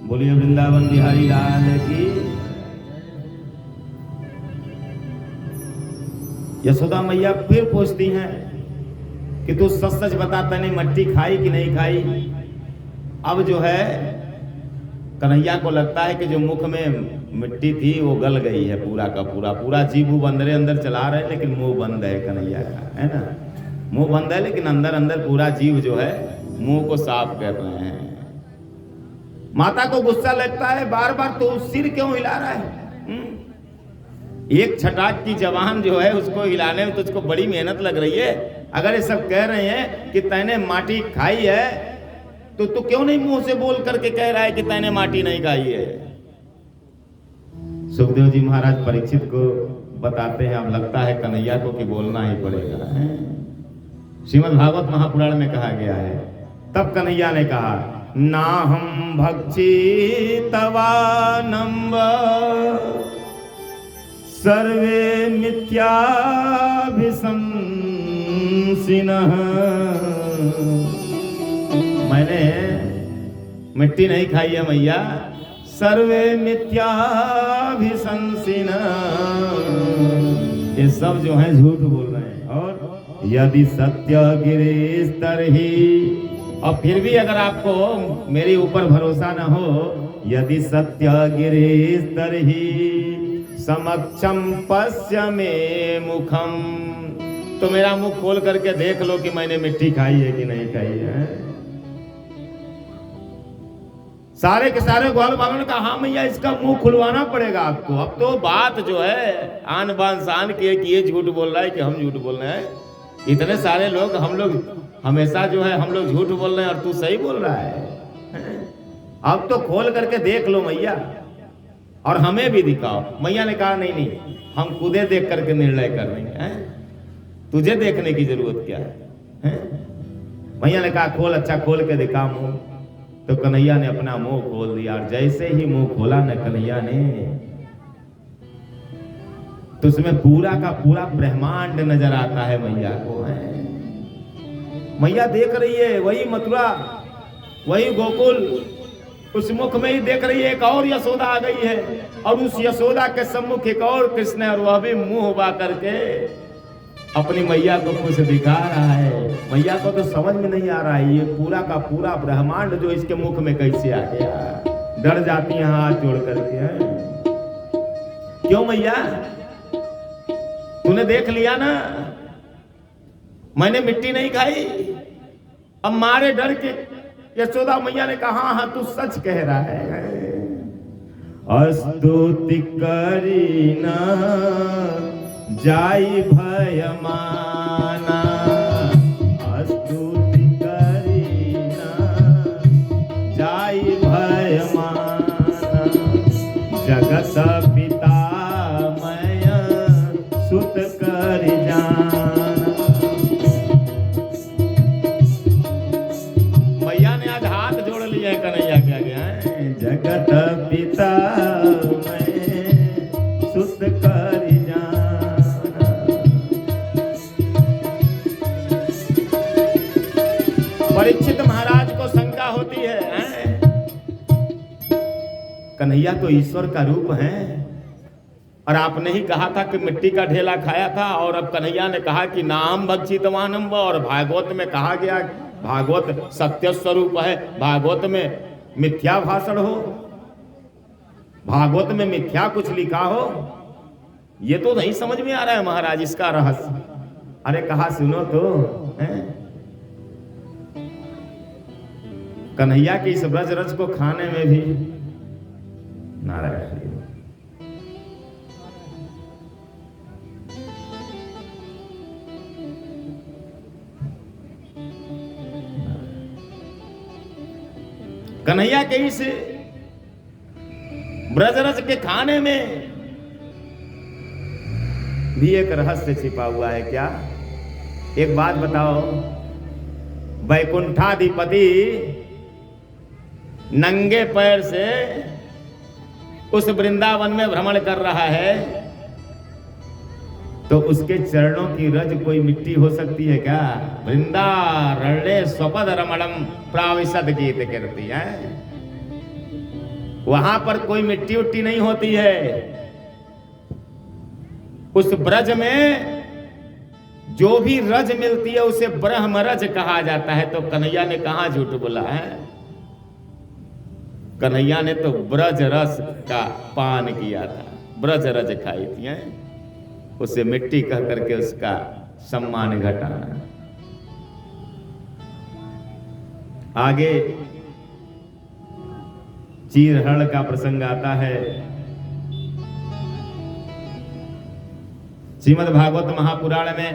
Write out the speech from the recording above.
बोलिए वृंदावन बिहारी लाल की। यशोदा मैया फिर पूछती हैं कि तू सच सच बता, तने मट्टी खाई कि नहीं खाई। अब जो है कन्हैया को लगता है कि जो मुख में मिट्टी थी वो गल गई है पूरा का पूरा। पूरा जीभ अंदर अंदर चला रहे हैं लेकिन मुंह बंद है कन्हैया का, है ना। मुंह बंद है लेकिन अंदर अंदर पूरा जीव जो है मुंह को साफ कर रहे हैं। माता को गुस्सा लगता है, बार बार तो सिर क्यों हिला रहा है। एक छटाक की जवान जो है उसको हिलाने में तुझको बड़ी मेहनत लग रही है। अगर ये सब कह रहे हैं कि तैने माटी खाई है तो तू क्यों नहीं मुंह से बोल करके कह रहा है कि तैने माटी नहीं खाई है। सुखदेव जी महाराज परीक्षित को बताते हैं, अब लगता है कन्हैया को कि बोलना ही पड़ेगा। श्रीमद् भागवत महापुराण में कहा गया है, तब कन्हैया ने कहा, ना हम भक्षी तवानंब सर्वे मिथ्याभिशंसिनः। मैंने मिट्टी नहीं खाई है मैया, सर्वे मिथ्याभिशंसिनः, ये सब जो है झूठ बोल रहे हैं। और यदि सत्य गिरीश तरहि, और फिर भी अगर आपको मेरे ऊपर भरोसा न हो, यदि सत्य गिरीश तरहि समक्षम पश्य मे मुखम, तो मेरा मुख खोल करके देख लो कि मैंने मिट्टी खाई है कि नहीं खाई है। सारे के सारे ग्वाल वालों ने कहा, हाँ मैया इसका मुंह खुलवाना पड़ेगा आपको। अब तो बात जो है आन बान शान की है कि ये झूठ बोल रहा है कि हम झूठ बोल रहे हैं। इतने सारे लोग, हम लोग हमेशा जो है हम लोग झूठ बोल रहे हैं और तू सही बोल रहा है। अब तो खोल करके देख लो मैया, और हमें भी दिखाओ। मैया ने कहा, नहीं नहीं, हम खुदे देख करके निर्णय कर रहे हैं, तुझे देखने की जरूरत क्या है। मैया ने कहा, खोल, अच्छा खोल के दिखा मुंह। तो कन्हैया ने अपना मुंह खोल दिया, और जैसे ही मुंह खोला न कन्हैया ने, तो उसमें पूरा का पूरा ब्रह्मांड नजर आता है मैया को। मैया देख रही है वही मथुरा, वही गोकुल, उस मुख में ही देख रही है। एक और यशोदा आ गई है, और उस यशोदा के सम्मुख एक और कृष्ण है, और वह भी मुंह उबा करके अपनी मैया को कुछ दिखा रहा है। मैया को तो समझ में नहीं आ रहा है ये पूरा का पूरा ब्रह्मांड जो इसके मुख में कैसे आ गया। डर जाती है हाथ जोड़ करके। क्यों मैया, तूने देख लिया ना मैंने मिट्टी नहीं खाई। अब मारे डर के यशोदा मैया ने कहा, हाँ तू सच कह रहा है। स्तुति करीना जाई भयमाना, स्तुति करीना जाई भयमाना, जगत पिता मैं सुत कर जाना। मैया ने आज हाथ जोड़ लिया है कन्हैया के आगे। जगत पिता मैं सुत कर जाना। परीक्षित महाराज को शंका होती है, कन्हैया तो ईश्वर का रूप है, और आपने ही कहा था कि मिट्टी का ढेला खाया था, और अब कन्हैया ने कहा कि नाम भक्षितवानंब, और भागवत में कहा गया भागवत सत्य स्वरूप है, भागवत में मिथ्या भाषण हो, भागवत में मिथ्या कुछ लिखा हो। ये तो नहीं समझ में आ रहा है महाराज इसका रहस्य। अरे कहा सुनो तो, कन्हैया के इस ब्रज रज को खाने में भी नारायण। कन्हैया के इस ब्रजरज के खाने में भी एक रहस्य छिपा हुआ है। क्या? एक बात बताओ, वैकुंठाधिपति नंगे पैर से उस वृंदावन में भ्रमण कर रहा है, तो उसके चरणों की रज कोई मिट्टी हो सकती है क्या? वृंदा रणे स्वपद रमणम प्राविशद गीत करती है। वहां पर कोई मिट्टी उट्टी नहीं होती है। उस ब्रज में जो भी रज मिलती है उसे ब्रह्म रज कहा जाता है। तो कन्हैया ने कहां झूठ बोला है? कन्हैया ने तो ब्रज रस का पान किया था, ब्रज रज खाई थी। उसे मिट्टी कह करके उसका सम्मान घटाना। आगे चीरहरण का प्रसंग आता है। श्रीमद् भागवत महापुराण में